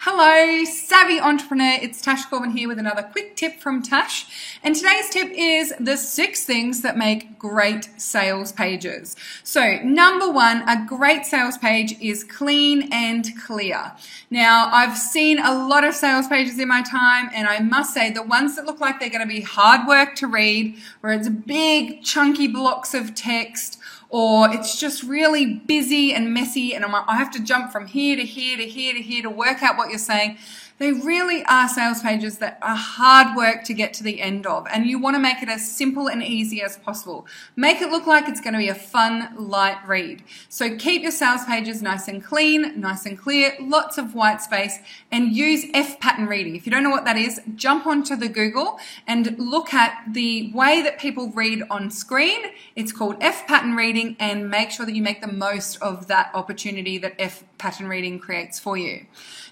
Hello, savvy entrepreneur. It's Tash Corbin here with another quick tip from Tash. And today's tip is the 6 things that make great sales pages. So number 1, a great sales page is clean and clear. Now, I've seen a lot of sales pages in my time, and I must say the ones that look like they're going to be hard work to read, where it's big chunky blocks of text, or it's just really busy and messy and I have to jump from here to here to here to here to work out what you're saying. They really are sales pages that are hard work to get to the end of, and you want to make it as simple and easy as possible. Make it look like it's going to be a fun, light read. So keep your sales pages nice and clean, nice and clear, lots of white space, and use F-pattern reading. If you don't know what that is, jump onto the Google and look at the way that people read on screen. It's called F-pattern reading, and make sure that you make the most of that opportunity that F-pattern reading creates for you.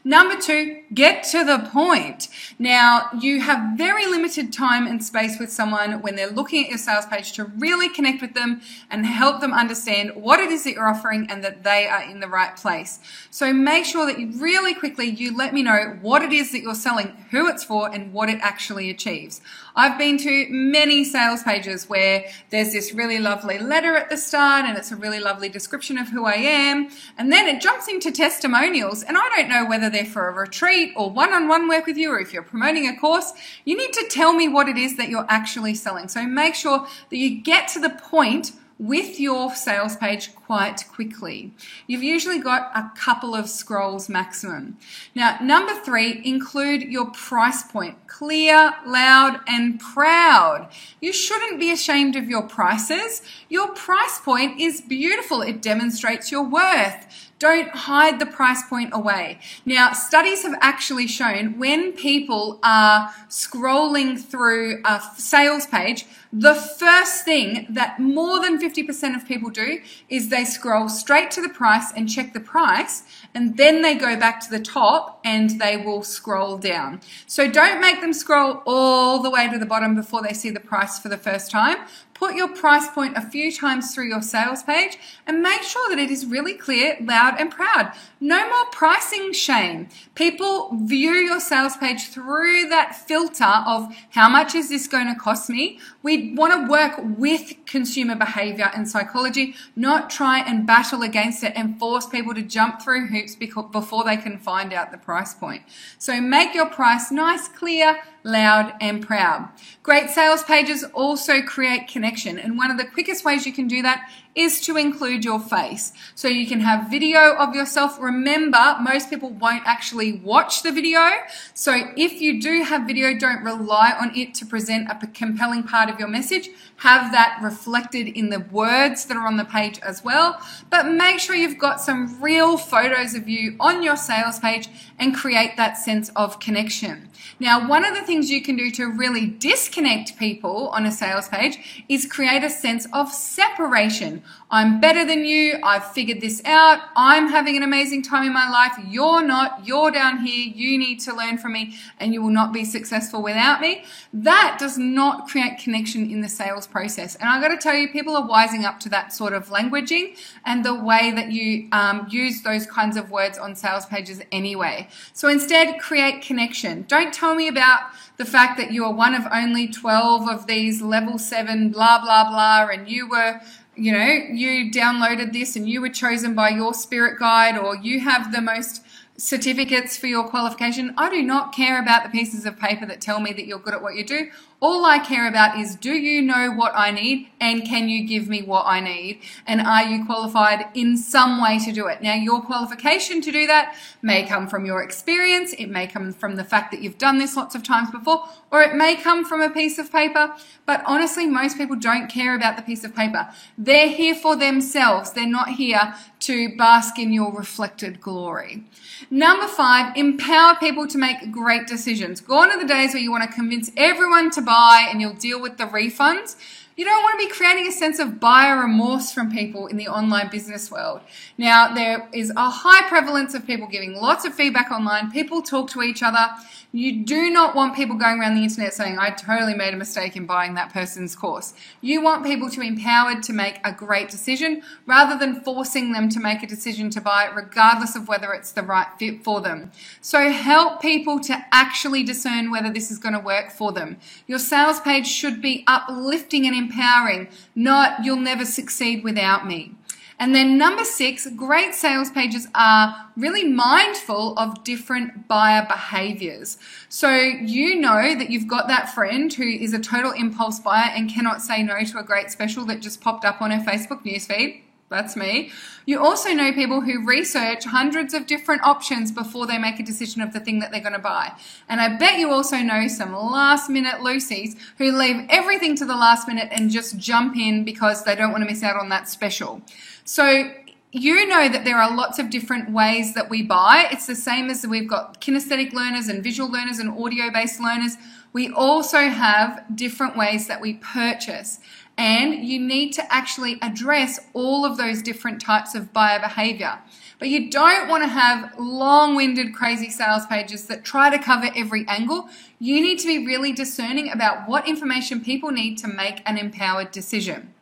Number 2, get to the point. Now, you have very limited time and space with someone when they're looking at your sales page to really connect with them and help them understand what it is that you're offering and that they are in the right place. So make sure that you really quickly, you let me know what it is that you're selling, who it's for, and what it actually achieves. I've been to many sales pages where there's this really lovely letter at the start and it's a really lovely description of who I am, and then it jumps into testimonials, and I don't know whether they're for a retreat or one-on-one work with you, or if you're promoting a course. You need to tell me what it is that you're actually selling. So make sure that you get to the point with your sales page quite quickly. You've usually got a couple of scrolls maximum. Now, number 3, include your price point. Clear, loud, and proud. You shouldn't be ashamed of your prices. Your price point is beautiful. It demonstrates your worth. Don't hide the price point away. Now, studies have actually shown when people are scrolling through a sales page, the first thing that more than 50% of people do is they scroll straight to the price and check the price, and then they go back to the top and they will scroll down. So don't make them scroll all the way to the bottom before they see the price for the first time. Put your price point a few times through your sales page and make sure that it is really clear, loud, and proud. No more pricing shame. People view your sales page through that filter of how much is this going to cost me. We want to work with consumer behavior and psychology, not try and battle against it and force people to jump through hoops before they can find out the price point. So make your price nice, clear, loud, and proud. Great sales pages also create connection, and one of the quickest ways you can do that is to include your face. So you can have video of yourself. Remember, most people won't actually watch the video. So if you do have video, don't rely on it to present a compelling part of your message. Have that reflected in the words that are on the page as well. But make sure you've got some real photos of you on your sales page and create that sense of connection. Now, one of the things you can do to really disconnect people on a sales page is create a sense of separation. I'm better than you. I've figured this out. I'm having an amazing time in my life. You're not. You're down here. You need to learn from me, and you will not be successful without me. That does not create connection in the sales process. And I've got to tell you, people are wising up to that sort of languaging and the way that you use those kinds of words on sales pages anyway. So instead, create connection. Don't tell me about the fact that you are one of only 12 of these level 7 blah, blah, blah, and you were, you downloaded this and you were chosen by your spirit guide, or you have the most certificates for your qualification. I do not care about the pieces of paper that tell me that you're good at what you do. All I care about is, do you know what I need, and can you give me what I need, and are you qualified in some way to do it? Now, your qualification to do that may come from your experience, it may come from the fact that you've done this lots of times before, or it may come from a piece of paper, but honestly, most people don't care about the piece of paper. They're here for themselves. They're not here to bask in your reflected glory. Number 5, empower people to make great decisions. Gone are the days where you want to convince everyone to buy and you'll deal with the refunds. You don't want to be creating a sense of buyer remorse from people in the online business world. Now, there is a high prevalence of people giving lots of feedback online. People talk to each other. You do not want people going around the internet saying, I totally made a mistake in buying that person's course. You want people to be empowered to make a great decision rather than forcing them to make a decision to buy it regardless of whether it's the right fit for them. So help people to actually discern whether this is going to work for them. Your sales page should be uplifting and empowering, not you'll never succeed without me. And then number 6, great sales pages are really mindful of different buyer behaviors. So you know that you've got that friend who is a total impulse buyer and cannot say no to a great special that just popped up on her Facebook newsfeed. That's me. You also know people who research hundreds of different options before they make a decision of the thing that they're going to buy. And I bet you also know some last minute Lucies who leave everything to the last minute and just jump in because they don't want to miss out on that special. So you know that there are lots of different ways that we buy. It's the same as we've got kinesthetic learners and visual learners and audio-based learners. We also have different ways that we purchase. And you need to actually address all of those different types of buyer behavior. But you don't want to have long-winded, crazy sales pages that try to cover every angle. You need to be really discerning about what information people need to make an empowered decision.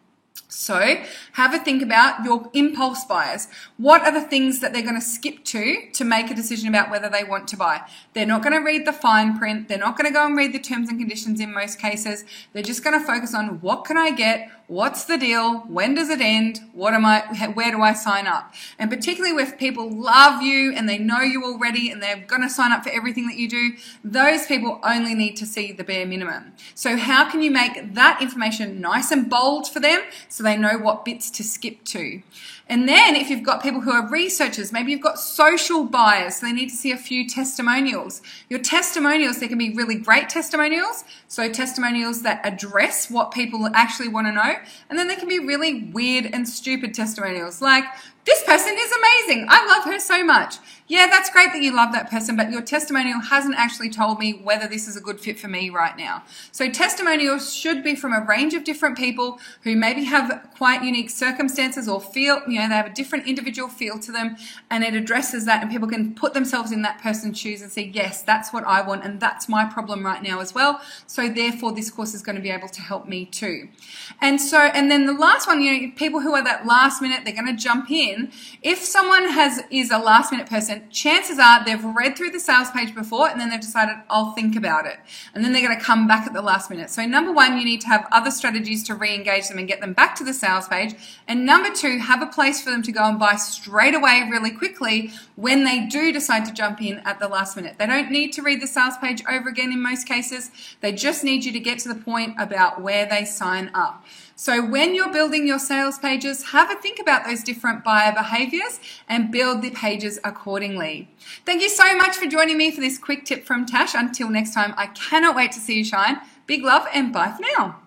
So have a think about your impulse buyers. What are the things that they're going to skip to make a decision about whether they want to buy? They're not going to read the fine print. They're not going to go and read the terms and conditions in most cases. They're just going to focus on what can I get? What's the deal? When does it end? Where do I sign up? And particularly if people love you and they know you already and they're going to sign up for everything that you do, those people only need to see the bare minimum. So how can you make that information nice and bold for them so they know what bits to skip to? And then if you've got people who are researchers, maybe you've got social buyers, so they need to see a few testimonials. Your testimonials, they can be really great testimonials, so testimonials that address what people actually want to know, and then they can be really weird and stupid testimonials, like, this person is amazing. I love her so much. Yeah, that's great that you love that person, but your testimonial hasn't actually told me whether this is a good fit for me right now. So testimonials should be from a range of different people who maybe have quite unique circumstances or feel, they have a different individual feel to them, and it addresses that, and people can put themselves in that person's shoes and say, yes, that's what I want, and that's my problem right now as well. So therefore, this course is going to be able to help me too. And then the last one, people who are that last minute, they're going to jump in. If someone is a last minute person, chances are they've read through the sales page before and then they've decided, I'll think about it. And then they're going to come back at the last minute. So number 1, you need to have other strategies to re-engage them and get them back to the sales page. And number 2, have a place for them to go and buy straight away really quickly when they do decide to jump in at the last minute. They don't need to read the sales page over again in most cases. They just need you to get to the point about where they sign up. So when you're building your sales pages, have a think about those different buyer behaviors and build the pages accordingly. Thank you so much for joining me for this quick tip from Tash. Until next time, I cannot wait to see you shine. Big love and bye for now.